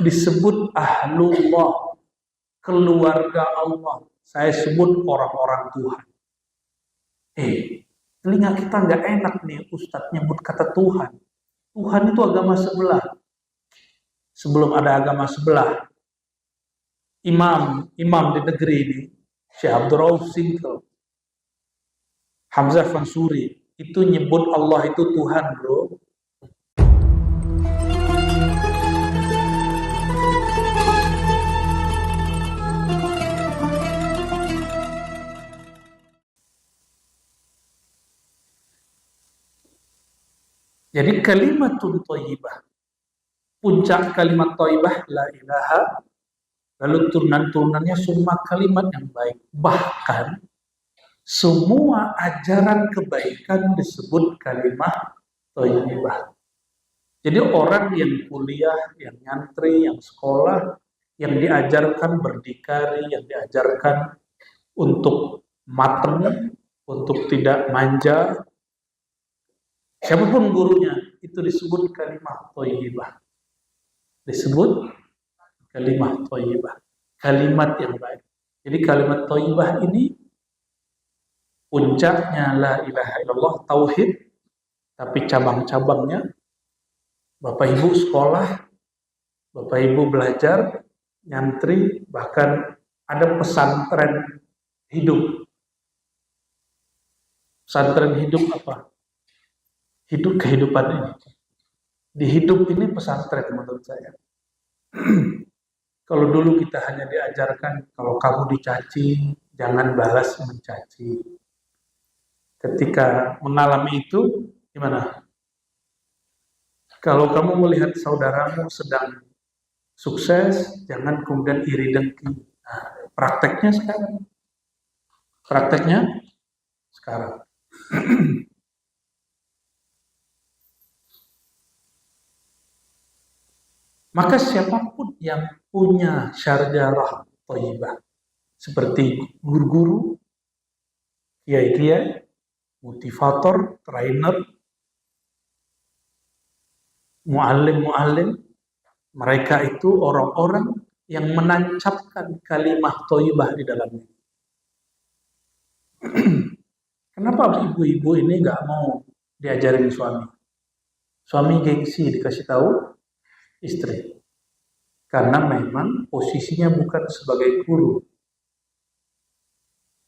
disebut ahlullah, keluarga Allah. Saya sebut orang-orang Tuhan. Telinga kita nggak enak nih Ustadz nyebut kata Tuhan. Tuhan itu agama sebelah. Sebelum ada agama sebelah, imam di negeri ini, Syekh Abdul Rauf Singkel, Hamzah Fansuri, itu nyebut Allah itu Tuhan, bro. Jadi kalimatun thayyibah, puncak kalimat thayyibah la ilaha, lalu turunan-turunannya semua kalimat yang baik. Bahkan semua ajaran kebaikan disebut kalimat thayyibah. Jadi orang yang kuliah, yang nyantri, yang sekolah, yang diajarkan berdikari, yang diajarkan untuk mateng, untuk tidak manja, siapapun gurunya, itu disebut kalimat thayyibah. Disebut kalimat thayyibah, kalimat yang baik. Jadi kalimat thayyibah ini puncaknya la ilaha illallah, tauhid, tapi cabang-cabangnya Bapak Ibu sekolah, Bapak Ibu belajar, nyantri, bahkan ada pesantren hidup. Pesantren hidup apa? Hidup kehidupan ini. Di hidup ini pesantren menurut saya. Kalau dulu kita hanya diajarkan, kalau kamu dicaci, jangan balas mencaci. Ketika mengalami itu, gimana? Kalau kamu melihat saudaramu sedang sukses, jangan kemudian iri dengki. Nah, prakteknya sekarang. Maka siapapun yang punya syarjarah thayyibah, seperti guru-guru, kiai-kiai, motivator, trainer, muallim, mereka itu orang-orang yang menancapkan kalimat thayyibah di dalamnya. Kenapa ibu-ibu ini nggak mau diajarin suami? Suami gengsi dikasih tahu istri. Karena memang posisinya bukan sebagai guru.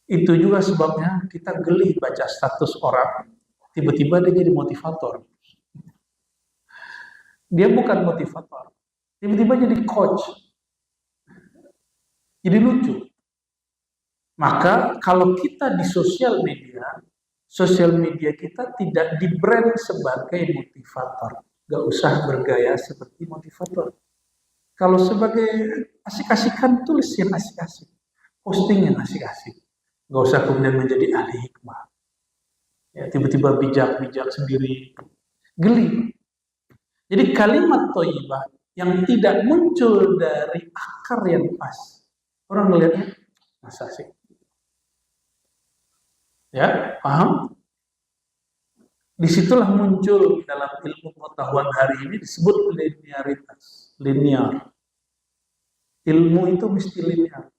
Itu juga sebabnya kita geli baca status orang, tiba-tiba dia jadi motivator. Dia bukan motivator, tiba-tiba jadi coach. Jadi lucu. Maka kalau kita di sosial media kita tidak di-brand sebagai motivator. Gak usah bergaya seperti motivator. Kalau sebagai asik-asikan, tulis yang asik-asik. Posting yang asik-asik. Gak usah kemudian menjadi ahli hikmah. Ya, tiba-tiba bijak sendiri. Geli. Jadi kalimat thayyibah yang tidak muncul dari akar yang pas. Orang melihatnya, masa sih? Ya, paham? Disitulah muncul dalam ilmu pengetahuan hari ini disebut linearitas. Linear. Ilmu itu mesti linear.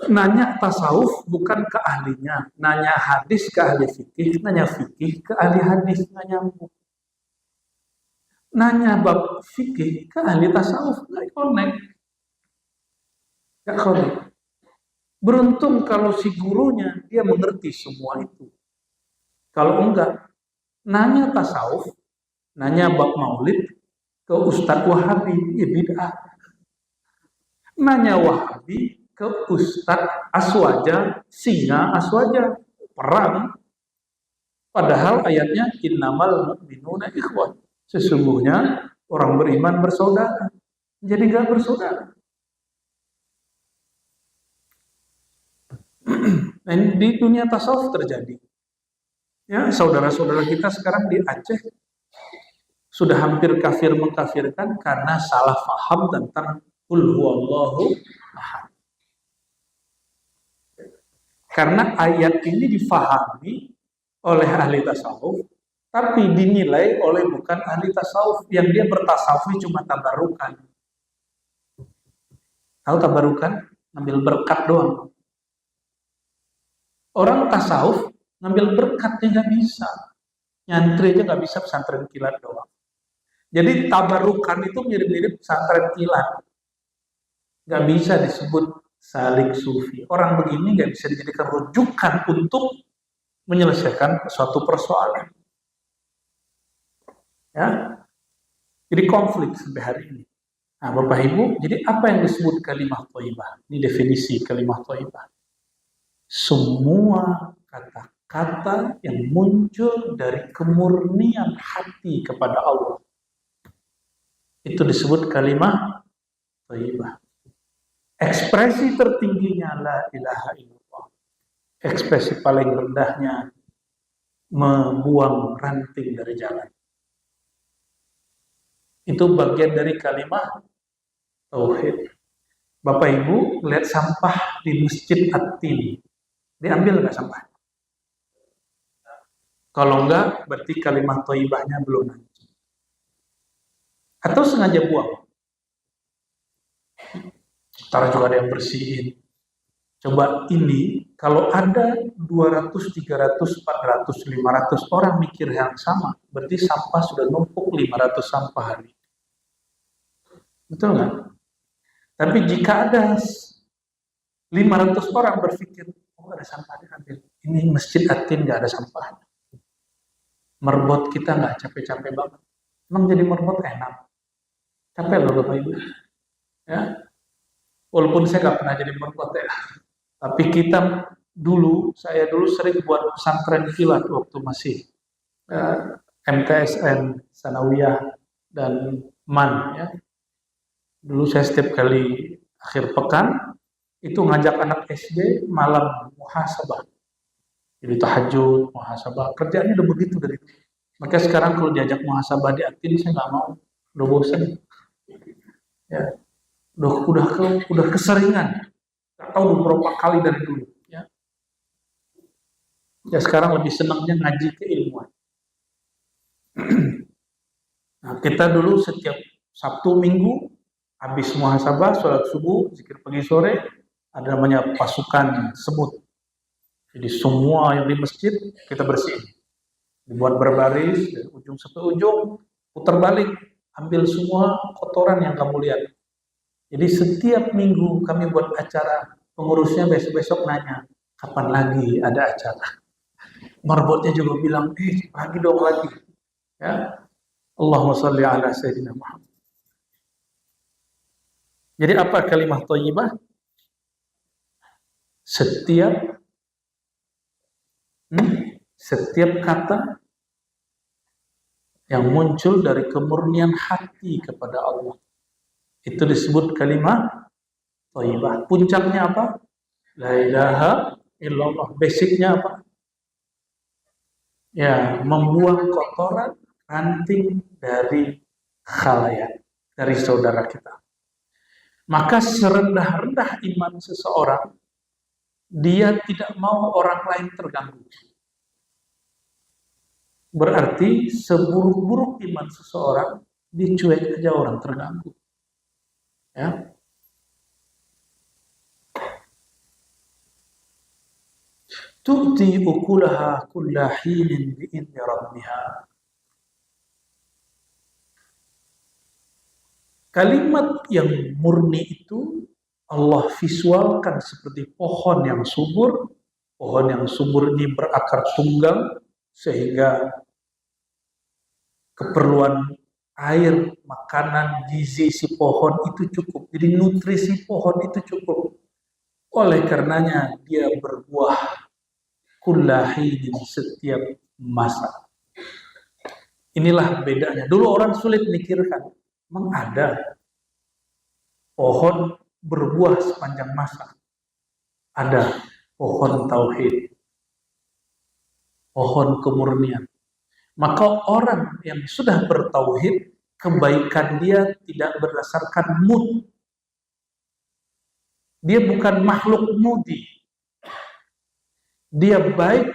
Nanya tasawuf bukan ke ahlinya, nanya hadis ke ahli fikih, nanya fikih ke ahli hadis, nggak nyambung. Nanya bab fikih ke ahli tasawuf, nggak connect. Beruntung kalau si gurunya dia mengerti semua itu. Kalau enggak, nanya tasawuf, nanya bab maulid ke Ustadz Wahabi, ya bid'ah. Nanya Wahabi ke Ustadz Aswaja, singa Aswaja, perang. Padahal ayatnya innamal mu'minuna ikhwah. Sesungguhnya orang beriman bersaudara. Jadi gak bersaudara. Dan di dunia tasawuf terjadi. Ya, saudara-saudara kita sekarang di Aceh sudah hampir kafir mengkafirkan karena salah paham tentang qul huwallahu ahad. Karena ayat ini difahami oleh ahli tasawuf tapi dinilai oleh bukan ahli tasawuf, yang dia bertasawuf cuma tabarukan. Tahu tabarukan? Ngambil berkat doang. Orang tasawuf ngambil berkatnya nggak bisa, nyantri aja nggak bisa, pesantren kilat doang. Jadi tabarukan itu mirip-mirip pesantren kilat, nggak bisa disebut salik sufi. Orang begini nggak bisa dijadikan rujukan untuk menyelesaikan suatu persoalan. Ya, jadi konflik sampai hari ini. Nah, Bapak Ibu, jadi apa yang disebut kalimah thayyibah? Ini definisi kalimah thayyibah. Semua kata-kata yang muncul dari kemurnian hati kepada Allah, itu disebut kalimah thayyibah. Ekspresi tertingginya la ilaha illallah. Ekspresi paling rendahnya membuang ranting dari jalan. Itu bagian dari kalimah tauhid. Bapak Ibu lihat sampah di Masjid At-Tin, diambil nggak sampah? Kalau enggak, berarti kalimah thayyibahnya belum nanti. Atau sengaja buang. Ntar juga ada yang bersihin. Coba ini, kalau ada 200, 300, 400, 500 orang mikir yang sama, berarti sampah sudah numpuk 500 sampah hari. Betul nggak? Tapi jika ada 500 orang berpikir, oh ada sampah diambil. Ini Masjid At-Tin nggak ada sampah. Merbot kita nggak capek-capek banget. Emang jadi merbot enak. Capek loh Bapak Ibu. Ya. Walaupun saya nggak pernah jadi merbot ya. Tapi kita dulu, saya dulu sering buat pesantren kilat waktu masih MTSN, Sanawiyah, dan MAN. Ya. Dulu saya setiap kali akhir pekan, itu ngajak anak SD malam muhasabah. Jadi tahajud, muhasabah. Kerjaannya udah begitu dari itu. Maka sekarang kalau diajak muhasabah di At-Tin, saya nggak mau. Udah bosan. Ya. Udah keseringan. Nggak tahu beberapa kali dari dulu. Ya. Ya sekarang lebih senangnya ngaji keilmuan. Nah, kita dulu setiap Sabtu Minggu habis muhasabah, sholat subuh, zikir pagi sore, ada namanya pasukan semut. Jadi semua yang di masjid kita bersihin. Dibuat berbaris dari ujung sampai ujung, putar balik, ambil semua kotoran yang kamu lihat. Jadi setiap minggu kami buat acara, pengurusnya besok-besok nanya, kapan lagi ada acara? Marbotnya juga bilang, lagi dong lagi. Ya. Allahumma shalli ala sayyidina Muhammad. Jadi apa kalimah thayyibah? Setiap kata yang muncul dari kemurnian hati kepada Allah, itu disebut kalimah thayyibah. Puncaknya apa? La ilaha illallah. Basicnya apa? Ya, membuang kotoran ranting dari khalayak, dari saudara kita. Maka serendah-rendah iman seseorang, dia tidak mau orang lain terganggu. Berarti seburuk-buruk iman seseorang, dicuek aja orang terganggu. Ya. Tu'ti ukulaha kulla hinin bi'idni rabbiha. Kalimat yang murni itu Allah visualkan seperti pohon yang subur. Pohon yang subur ini berakar tunggal sehingga keperluan air, makanan, gizi si pohon itu cukup. Jadi nutrisi pohon itu cukup. Oleh karenanya dia berbuah kullahin setiap masa. Inilah bedanya. Dulu orang sulit mikirkan, memang ada pohon berbuah sepanjang masa. Ada pohon tauhid, pohon kemurnian. Maka orang yang sudah bertauhid, kebaikan dia tidak berdasarkan mood. Dia bukan makhluk mudi. Dia baik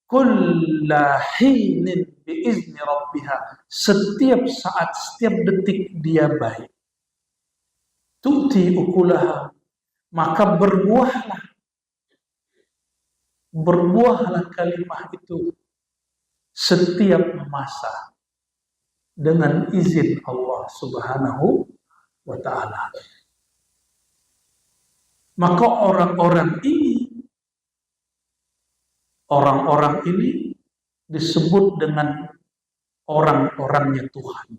kulla hinin biizni rabbiha, setiap saat, setiap detik dia baik. Tu'ti ukulaha, maka berbuahlah kalimah itu setiap masa dengan izin Allah Subhanahu wa ta'ala. Maka orang-orang ini disebut dengan orang-orangnya Tuhan.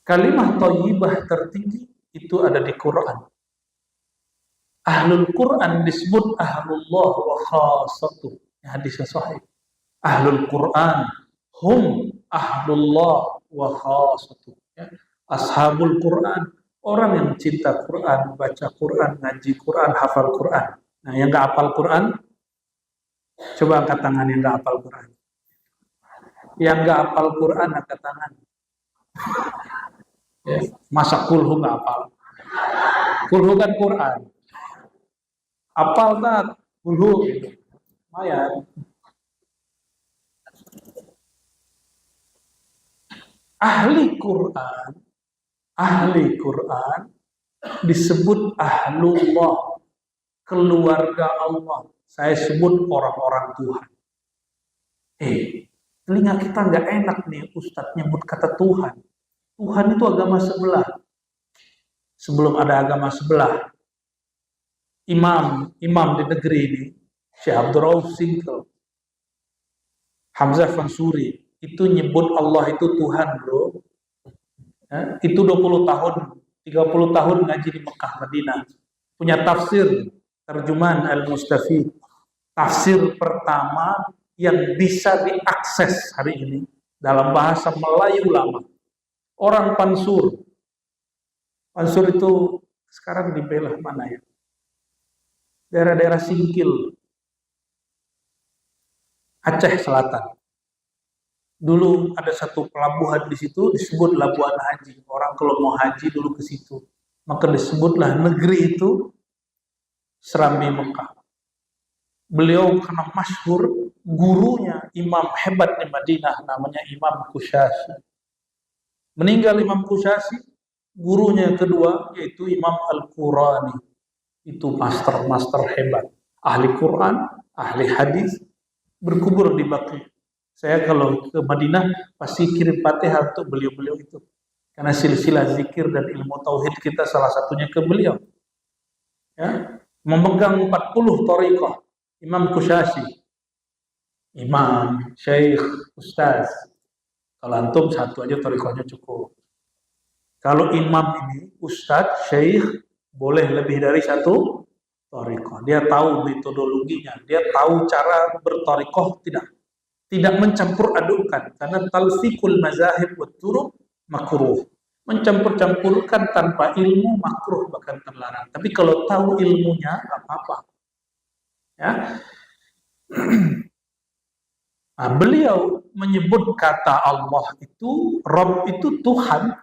Kalimah thayyibah tertinggi itu ada di Quran. Ahlul Quran disebut ahlullah wa khassatuh. Hadisnya sahih. Ahlul Quran hum ahlullah wa khassatuh. Ya. Ashabul Quran, orang yang cinta Quran, baca Quran, ngaji Quran, hafal Quran. Nah, yang nggak hafal Quran, coba angkat tangan yang nggak hafal Quran. Yang nggak hafal Quran, angkat tangan. Ya. Masa kulhu nggak hafal? Kulhu kan Quran. Hafal tak? Kulhu. Lumayan. Ahli Quran disebut ahlullah, keluarga Allah. Saya sebut orang-orang Tuhan. Telinga kita nggak enak nih Ustadz nyebut kata Tuhan. Tuhan itu agama sebelah. Sebelum ada agama sebelah, imam di negeri ini, Syekh Abdul Rauf Singkel, Hamzah Fansuri, itu nyebut Allah itu Tuhan, bro. Ya, itu 20 tahun, 30 tahun ngaji di Mekah, Madinah. Punya tafsir, terjemahan Al-Mustafid. Tafsir pertama yang bisa diakses hari ini dalam bahasa Melayu lama. Orang Pansur. Pansur itu sekarang dibelah mana ya? Daerah-daerah Singkil, Aceh Selatan. Dulu ada satu pelabuhan di situ disebut Labuan Haji. Orang kalau mau haji dulu ke situ. Maka disebutlah negeri itu Serambi Mekah. Beliau karena masyhur, gurunya imam hebat di Madinah namanya Imam Kusyasi. Meninggal Imam Kusyasi, gurunya kedua yaitu Imam Al-Qurani. Itu master hebat. Ahli Quran, ahli hadis, berkubur di Baqi. Saya kalau ke Madinah pasti kirim Fatihah untuk beliau-beliau itu. Karena silsilah zikir dan ilmu tauhid kita salah satunya ke beliau. Ya, memegang 40 thariqah. Imam Kusyasi, imam, syekh, ustaz. Kalau antum satu aja thariqahnya cukup. Kalau imam ini, ustaz, syekh, boleh lebih dari satu thariqah. Dia tahu metodologinya, dia tahu cara berthariqah tidak mencampur adukkan, karena talfiqul mazahib wa turuq makruh. Mencampur-campurkan tanpa ilmu makruh, bahkan terlarang. Tapi kalau tahu ilmunya enggak apa-apa. Ya. Nah, beliau menyebut kata Allah itu, Rabb itu Tuhan.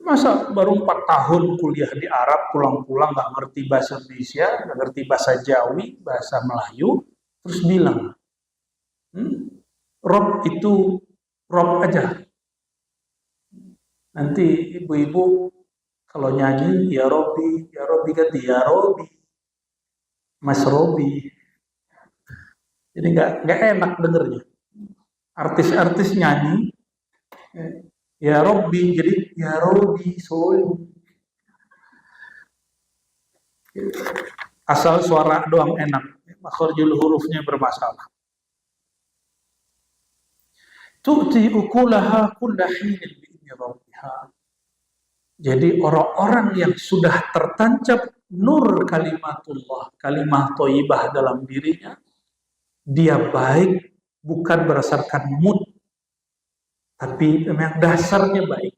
Masa baru 4 tahun kuliah di Arab, pulang-pulang nggak ngerti bahasa Indonesia, nggak ngerti bahasa Jawi, bahasa Melayu, terus bilang, Rabb itu Rabb aja. Nanti ibu-ibu kalau nyanyi, ya Robbi ganti ya Robbi, Mas Robbi. Jadi nggak enak dengernya. Artis-artis nyanyi, ya Robbi, jadi ya Robbi, asal suara doang enak, makhrajul hurufnya bermasalah. Tu'ti ukulaha kulla hinin bi'izni rabbiha. Jadi orang-orang yang sudah tertancap nur kalimatullah, kalimah thayyibah dalam dirinya, dia baik bukan berdasarkan mood, tapi memang dasarnya baik.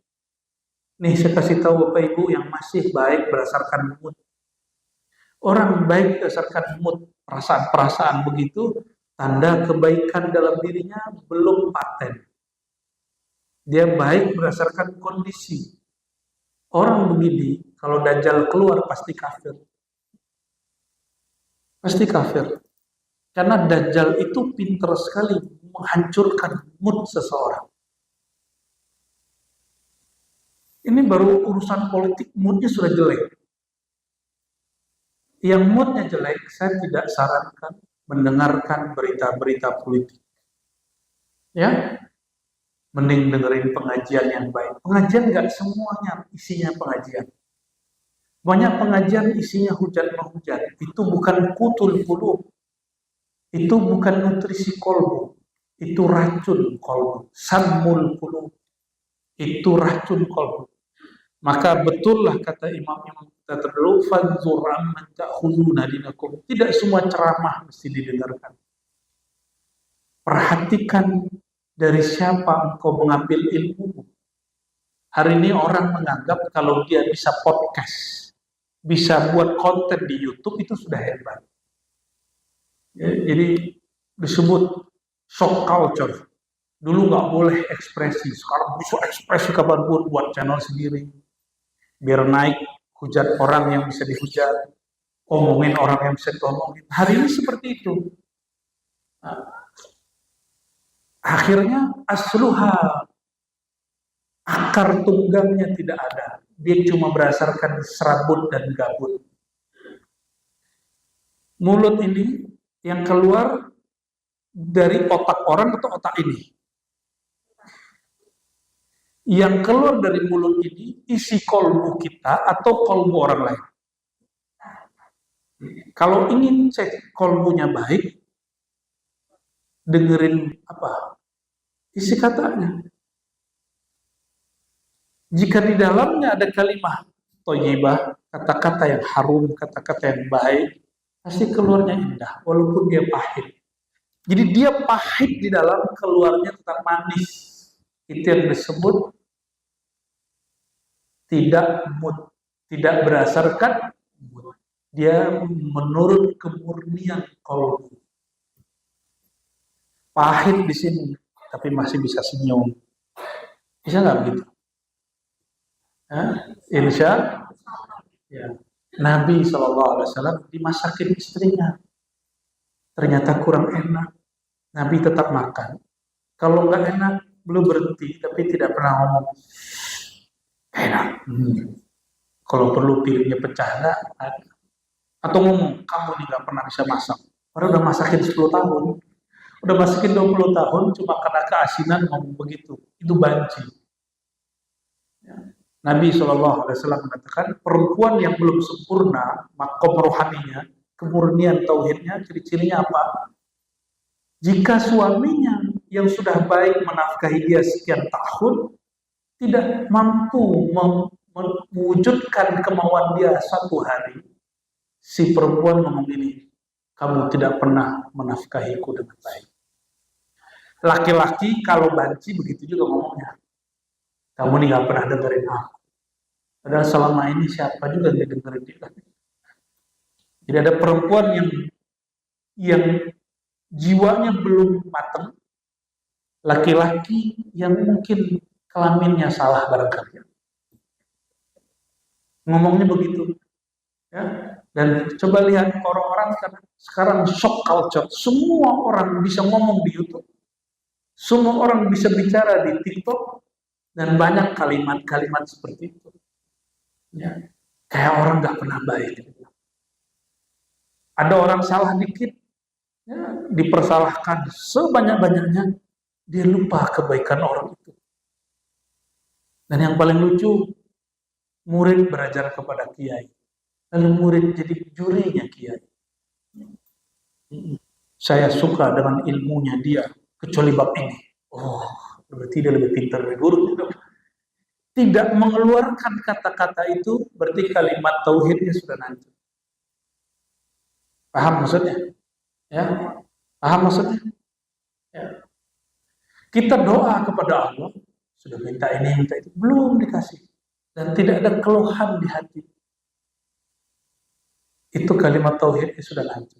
Nih saya kasih tahu Bapak Ibu yang masih baik berdasarkan mood. Orang baik berdasarkan mood, perasaan-perasaan begitu, tanda kebaikan dalam dirinya belum paten. Dia baik berdasarkan kondisi. Orang begini, kalau Dajjal keluar pasti kafir. Pasti kafir. Karena Dajjal itu pintar sekali menghancurkan mood seseorang. Ini baru urusan politik, moodnya sudah jelek. Yang moodnya jelek, saya tidak sarankan mendengarkan berita-berita politik. Ya, mending dengerin pengajian yang baik. Pengajian nggak semuanya isinya pengajian. Banyak pengajian isinya hujan-menghujat. Itu bukan kutul qulub. Itu bukan nutrisi kolbu. Itu racun kolbu. Sammul qulub. Itu racun kolbu. Maka betullah kata imam-imam kita terdahulu, fanzur amman ta'khuduna dinakum. Tidak semua ceramah mesti didengarkan. Perhatikan dari siapa engkau mengambil ilmu. Hari ini orang menganggap kalau dia bisa podcast, bisa buat konten di YouTube itu sudah hebat. Jadi disebut shock culture. Dulu nggak boleh ekspresi, sekarang bisa ekspresi kapanpun, buat channel sendiri. Biar naik, hujat orang yang bisa dihujat, omongin orang yang bisa diomongin. Hari ini seperti itu. Akhirnya asluha, akar tunggangnya tidak ada. Dia cuma berdasarkan serabut dan gabut. Mulut ini yang keluar dari otak orang atau otak ini? Yang keluar dari mulut ini isi kolbu kita atau kolbu orang lain. Kalau ingin cek kolbunya baik, dengerin apa? Isi katanya. Jika di dalamnya ada kalimat thayyibah, kata-kata yang harum, kata-kata yang baik, pasti keluarnya indah, walaupun dia pahit. Jadi dia pahit di dalam, keluarnya tetap manis. Itu yang disebut tidak berdasarkan mood. Dia menurut kemurnian kolbu. Pahit di sini, tapi masih bisa senyum. Bisa nggak begitu? Insya ya. Nabi SAW dimasakin istrinya. Ternyata kurang enak. Nabi tetap makan. Kalau nggak enak, belum berhenti, tapi tidak pernah ngomong enak. Kalau perlu piringnya pecah, enggak. Atau ngomong, kamu nih nggak pernah bisa masak. Padahal udah masakin 10 tahun. Udah masakin 20 tahun, cuma karena keasinan ngomong begitu. Itu banci. Ya. Nabi SAW mengatakan, perempuan yang belum sempurna, makom rohaninya, kemurnian tauhidnya, ciri-cirinya apa? Jika suaminya yang sudah baik menafkahi dia sekian tahun, tidak mampu mewujudkan kemauan dia satu hari, si perempuan ngomong ini, kamu tidak pernah menafkahiku dengan baik. Laki-laki kalau banci begitu juga ngomongnya. Kamu nih gak pernah dengerin aku. Padahal selama ini siapa juga yang dengerin dia. Jadi ada perempuan yang jiwanya belum matang, laki-laki yang mungkin kelaminnya salah barangkali. Ngomongnya begitu. Ya. Dan coba lihat orang-orang sekarang shock culture. Semua orang bisa ngomong di YouTube. Semua orang bisa bicara di TikTok. Dan banyak kalimat-kalimat seperti itu. Ya. Kayak orang gak pernah baik. Ada orang salah dikit, ya, dipersalahkan sebanyak-banyaknya, dia lupa kebaikan orang itu. Dan yang paling lucu, murid belajar kepada kiai, lalu murid jadi jurinya kiai. Saya suka dengan ilmunya dia, kecuali bab ini. Oh, berarti dia lebih pintar dari guru. Tidak mengeluarkan kata-kata itu, berarti kalimat tauhidnya sudah hancur. Paham maksudnya? Ya, paham maksudnya? Ya. Kita doa kepada Allah, sudah minta ini, minta itu, belum dikasih. Dan tidak ada keluhan di hati. Itu kalimat tauhidnya sudah hancur.